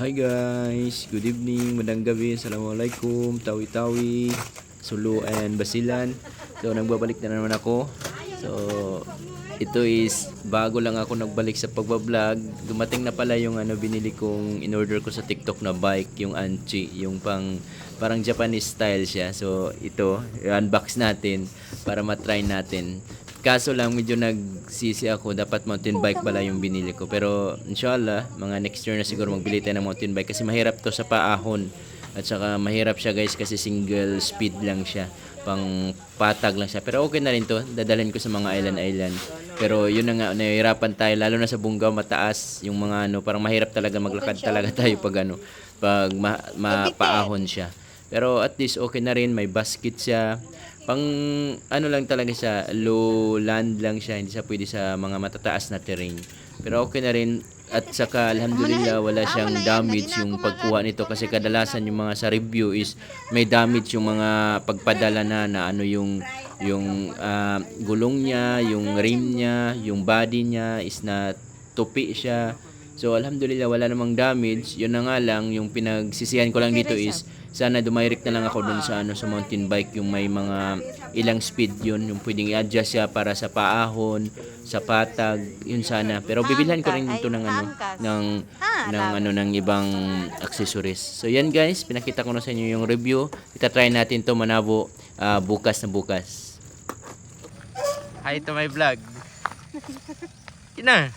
Hi guys, good evening, magandang gabi, assalamualaikum, tawi-tawi, Sulu and Basilan. So nagbabalik na naman ako. So ito is bago lang ako nagbalik sa pagbablog. Dumating na pala yung binili kong in-order ko sa TikTok na bike, yung Anchi, yung parang Japanese style siya. So ito, unbox natin para matry natin. Kaso lang medyo nagsisi ako, dapat mountain bike pala yung binili ko. Pero inshallah, mga next year na siguro magbili tayo ng mountain bike kasi mahirap to sa paahon. At saka mahirap siya guys kasi single speed lang siya. Pang patag lang siya. Pero okay na rin to, dadalhin ko sa mga island. Pero yun na nga, nahihirapan tayo lalo na sa Bungaw, mataas yung mga parang mahirap talaga maglakad talaga tayo pag mapaahon siya. Pero at least okay na rin, may basket siya. Pang lang talaga siya, low land lang siya, hindi siya pwede sa mga matataas na terrain. Pero okay na rin at saka alhamdulillah wala siyang damage yung pagkuha nito kasi kadalasan yung mga sa review is may damage yung mga pagpadala na gulong niya, yung rim niya, yung body niya is na tupi siya. So alhamdulillah wala namang damage. Yun na nga lang yung pinagsisihan ko lang dito is sana dumirect na lang ako dun sa sa mountain bike yung may mga ilang speed yun, yung pwedeng i-adjust siya para sa paahon, sa patag, yun sana. Pero bibilhan ko rin dito ng ibang accessories. So yan guys, pinakita ko na sa inyo yung review. Ita-try natin to Manabo bukas. Hi to my vlog. Kina.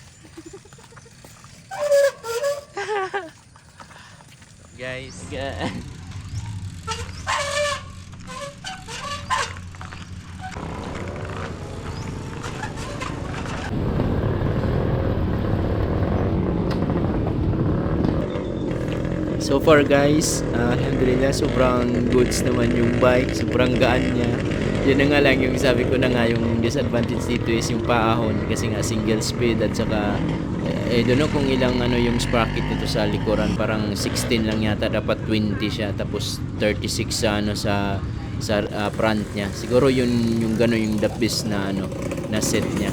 Guys, so far guys, alhamdulillah sobrang goods naman yung bike, sobrang gaan niya. Yun na nga lang yung sabi ko na nga, yung disadvantage dito is yung paahon kasi nga single speed at saka don't know kung ilang yung sprocket nito sa likuran, parang 16 lang yata, dapat 20 siya tapos 36 sa front niya. Siguro yun yung gano yung the best na na set niya.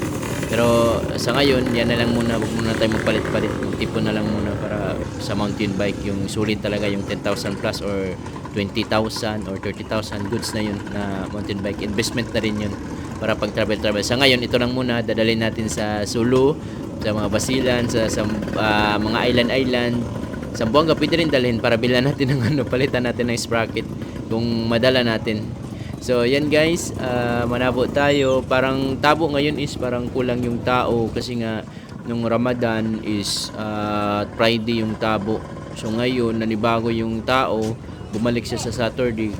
Pero sa ngayon, yan na lang muna, wag muna tayo magpalit-palit. Magtipon na lang muna para sa mountain bike yung sulit talaga yung 10,000 plus or 20,000 or 30,000 goods na yun na mountain bike. Investment na rin yun para pag travel. Sa ngayon, ito lang muna, dadalhin natin sa Sulu, sa mga Basilan, sa mga island. Sa Buanga, pwede rin dalhin para bilan natin ng palitan natin ng sprocket kung madala natin. So yan guys, manabo tayo. Parang tabo ngayon is parang kulang yung tao kasi nga nung Ramadan is Friday yung tabo. So ngayon nanibago yung tao, bumalik siya sa Saturday.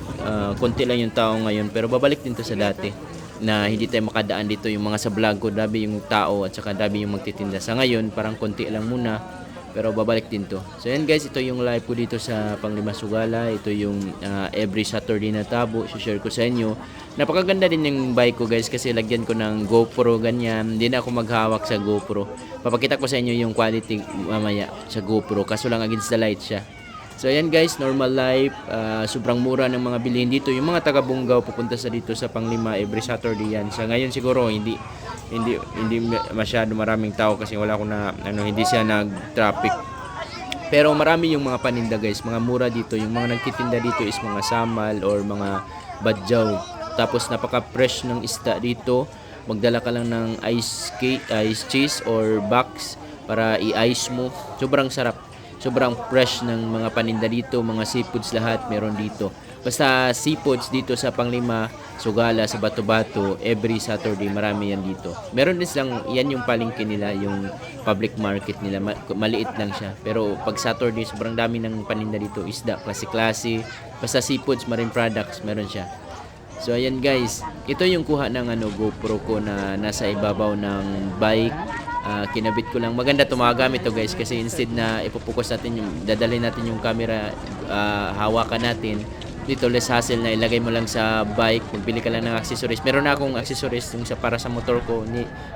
Konti lang yung tao ngayon pero babalik din to sa dati na hindi tayo makadaan dito. Yung mga sa vlog ko, dabi yung tao at saka dabi yung magtitinda. Sa ngayon parang konti lang muna pero babalik din to. So yan guys, ito yung live ko dito sa Panglima Sugala. Ito yung every Saturday na tabo, share ko sa inyo. Napakaganda din yung bike ko guys kasi lagyan ko ng GoPro ganyan. Hindi na ako maghawak sa GoPro. Papakita ko sa inyo yung quality mamaya sa GoPro, kaso lang against the light siya. So ayan guys, normal life, sobrang mura ng mga bilihin dito. Yung mga taga Bungaw pupunta sa dito sa Panglima every Saturday yan. Sa ngayon siguro hindi masyado maraming tao kasi wala ko na hindi siya nag-traffic. Pero marami yung mga paninda guys, mga mura dito. Yung mga nagtitinda dito is mga samal or mga badjaw. Tapos napaka-fresh ng isda dito. Magdala ka lang ng ice cheese or box para i-ice mo. Sobrang sarap. Sobrang fresh ng mga paninda dito, mga seafoods lahat meron dito. Basta seafoods dito sa Panglima, Sugala, sa Bato-Bato, every Saturday marami yan dito. Meron din silang, yan yung palengke nila, yung public market nila, maliit lang siya. Pero pag Saturday, sobrang dami ng paninda dito, isda, klase-klase, basta seafoods, marine products, meron siya. So ayan guys, ito yung kuha ng GoPro ko na nasa ibabaw ng bike. Kinabit ko lang. Maganda tumagamit to guys kasi instead na ipopokus natin yung dadalhin natin yung camera, hawakan natin dito, less hassle na ilagay mo lang sa bike, magbili ka lang ng accessories. Meron na akong accessories yung para sa motor ko,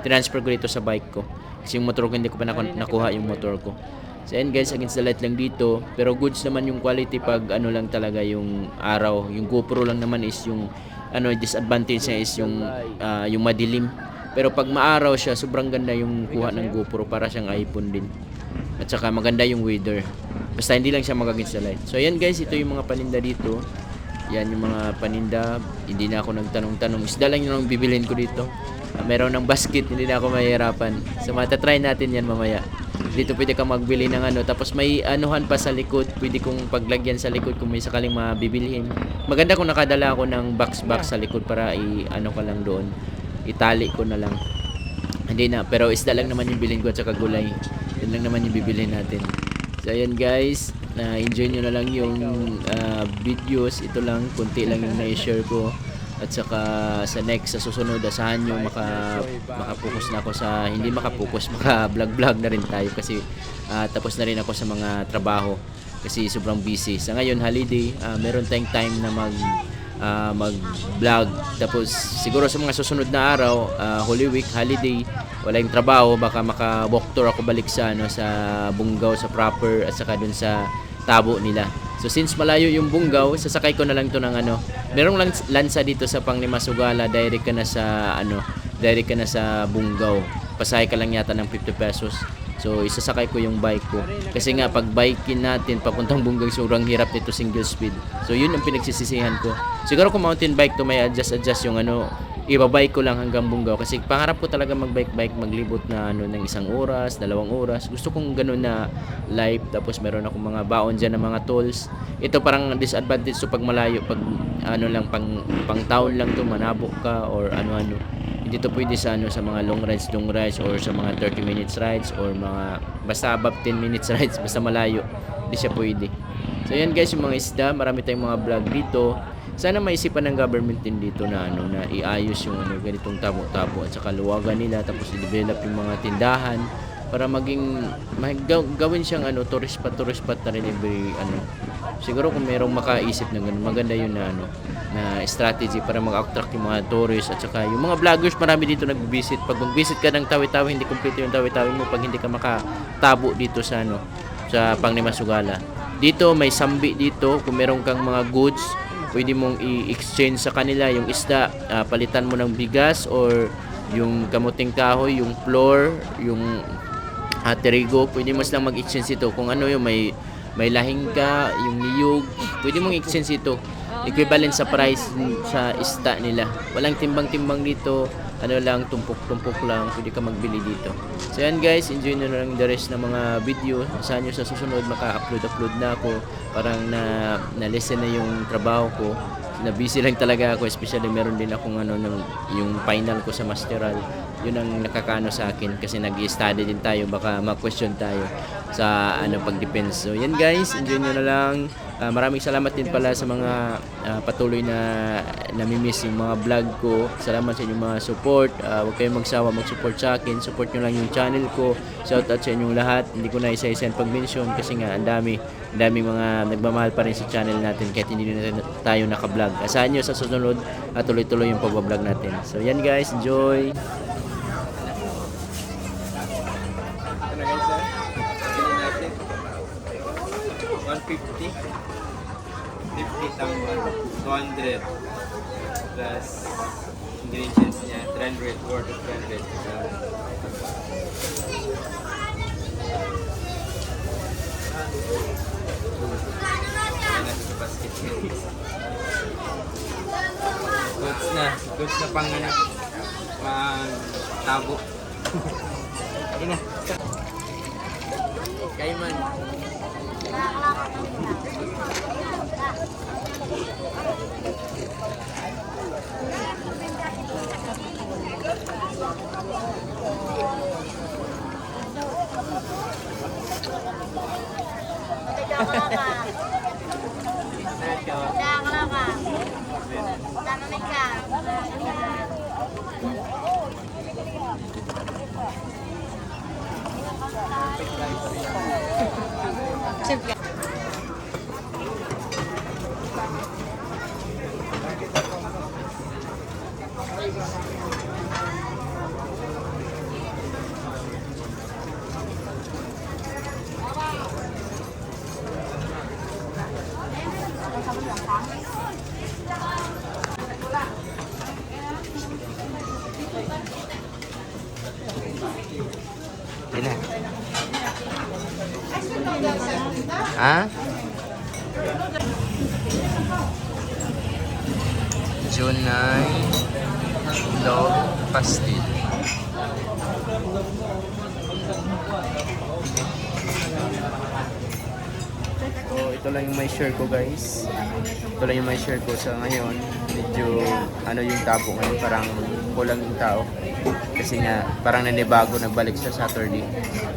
transfer ko dito sa bike ko kasi yung motor ko hindi ko pa nakuha yung motor ko. So ayan guys, against the light lang dito, pero goods naman yung quality pag lang talaga yung araw. Yung GoPro lang naman is yung disadvantage niya is yung madilim. Pero pag maaraw siya, sobrang ganda yung kuha ng GoPro, para siyang iPhone din. At saka maganda yung weather. Basta hindi lang siya mag-against the light. So ayan guys, ito yung mga paninda dito. Yan yung mga paninda. Hindi na ako nagtanong-tanong. Isda lang yung bibilhin ko dito. Meron ng basket, hindi na ako mahihirapan. So matatry natin yan mamaya. Dito pwede kang magbili ng ano. Tapos may anuhan pa sa likod. Pwede kong paglagyan sa likod kung may sakaling mabibilhin. Maganda kung nakadala ako ng box sa likod para i-ano ka lang doon. Itali ko na lang. Hindi na. Pero isda lang naman yung bilhin ko at saka gulay. Yan lang naman yung bibilhin natin. So ayan guys, enjoy nyo na lang yung videos. Ito lang, kunti lang yung na-share ko. At saka sa susunod, asahan nyo makapokus na ako sa, hindi makapokus, maka-vlog na rin tayo kasi tapos na rin ako sa mga trabaho kasi sobrang busy. Sa ngayon, holiday, meron tayong time na mag-vlog. Tapos siguro sa mga susunod na araw, Holy Week, holiday, wala yung trabaho, baka maka-walk tour ako balik sa sa Bungaw, sa proper at saka dun sa tabo nila. So since malayo yung Bungaw, sasakay ko na lang to ng merong lansa dito sa Panglimasugala, direct ka na sa Bungaw. Pasahe ka lang yata ng 50 pesos. So isasakay ko yung bike ko. Kasi nga pag biking natin papuntang Bungaw, sobrang hirap nito single speed. So yun ang pinagsisisihan ko. Siguro kung mountain bike to, may adjust yung ibabike ko lang hanggang Bungaw kasi pangarap ko talaga magbike maglibot na ng 1 oras, 2 oras. Gusto kong ganun na life. Tapos meron akong mga baon diyan ng mga tolls. Ito parang disadvantage so pag malayo, pag pang town lang to, manabok ka or ano. Hindi to pwede sa mga long rides or sa mga 30 minutes rides or mga basta above 10 minutes rides, basta malayo. Hindi siya pwede. So yan guys, yung mga isda, marami tayong mga vlog dito. Sana maisipan ng government din dito na na iayos yung ganitong tabo-tabo at saka luwagan nila, tapos i-develop yung mga tindahan para gawin siyang tourist spot na rin every siguro kung mayroong makaisip na ganun, maganda yun na strategy para mag-attract yung mga tourists at saka yung mga vloggers. Marami dito nag-visit. Pag mag-visit ka ng Tawi-Tawi, hindi kompleto yung Tawi-Tawi mo pag hindi ka makatabo dito sa sa Panglimasugala. Dito may sambi dito, kung meron kang mga goods pwede mong i-exchange sa kanila yung isda, palitan mo ng bigas or yung kamuting kahoy, yung flour, yung terigo, pwede mo silang mag-exchange ito. Kung yung may lahing ka, yung niyog, pwede mong exchange ito. Equivalent sa price sa isda nila. Walang timbang-timbang dito. Lang, tumpok-tumpok lang. Pwede ka magbili dito. So yan guys, enjoy na lang the rest ng mga video. Saan nyo sa susunod maka-upload na ako. Parang na-listen na yung trabaho ko. Na busy lang talaga ako, especially meron din akong yung final ko sa masteral. Yun ang nakakaano sa akin kasi nag-i-study din tayo, baka ma-question tayo sa pag-defense. So yan guys, enjoy nyo na lang. Maraming salamat din pala sa mga patuloy na namimiss yung mga vlog ko. Salamat sa inyong mga support. Huwag kayong magsawa mag-support sa akin. Support nyo lang yung channel ko. Shout out sa inyong lahat. Hindi ko na isa-isa pag-mention kasi nga ang daming mga nagmamahal pa rin sa channel natin kahit hindi na tayo naka-vlog. Asahan nyo sa susunod at tuloy-tuloy yung pag-vlog natin. So yan guys, enjoy! $150 $200 plus ingredients niya 300 worth of 300 nasa basket goods na pang tabo. Ayun na Kaiman. Ini. Ha? June 9, Log Pastil. So, ito lang yung may share ko guys. Ito lang yung may share ko sa ngayon. Medyo ano yung tabo ngayon, parang kulang yung tao. Kasi nga, parang nanibago, nagbalik sa Saturday.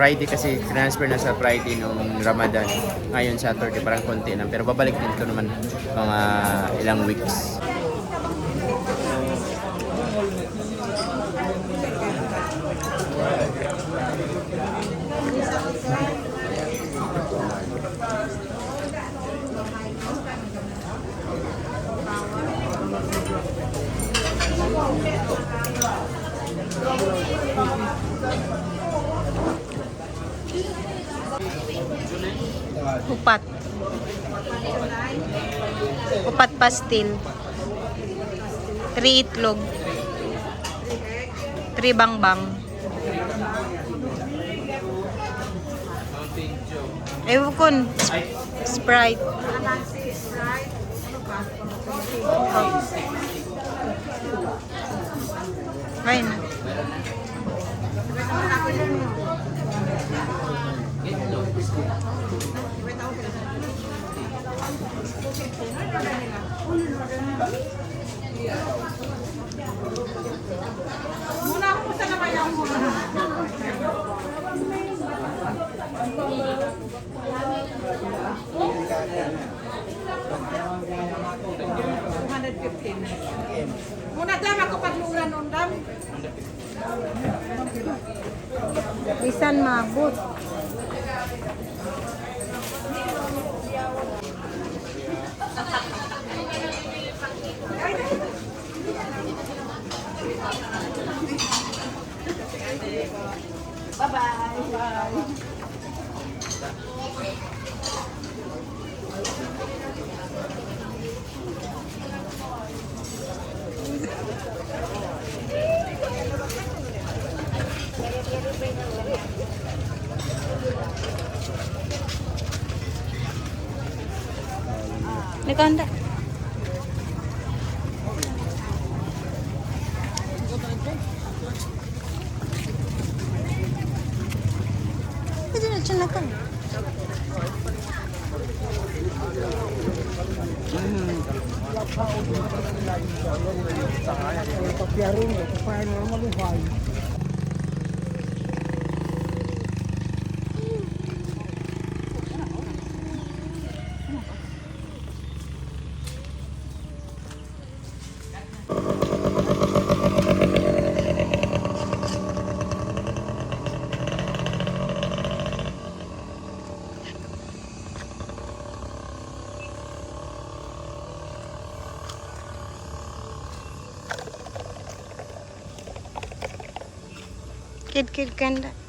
Friday kasi transfer na sa Friday nung Ramadan. Ngayon Saturday, parang konti lang. Pero babalik din ito naman mga ilang weeks. Upat. Upat pastil. 3 itlog. 3 bangbang. Ewan ko. Sprite. Oh. Ayun na. Muna dam ako pagluran nun dam. Bisan mabot. Nagkanda. Pwede na dyan na ka. Kid kanda.